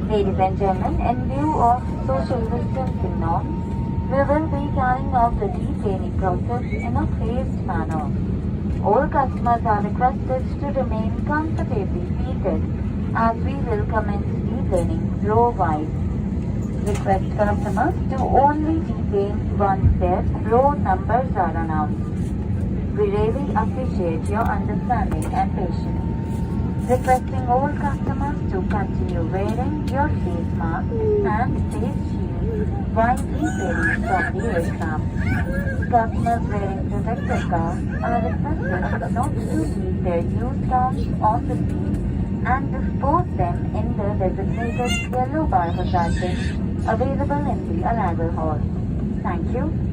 Ladies and gentlemen, in view of social distancing norms, we will be carrying out the detailing process in a phased manner. All customers are requested to remain comfortably seated as we will commence detailing row-wise. Request customers to only detail once their row numbers are announced. We really appreciate your understanding and patience. Requesting all customers to continue wearing your face mask and face shield while detailing from the aircraft. Customers wearing protective garb are requested not to leave their used arms on the seat and dispose them in the designated yellow bar hazard bin available in the arrival hall. Thank you.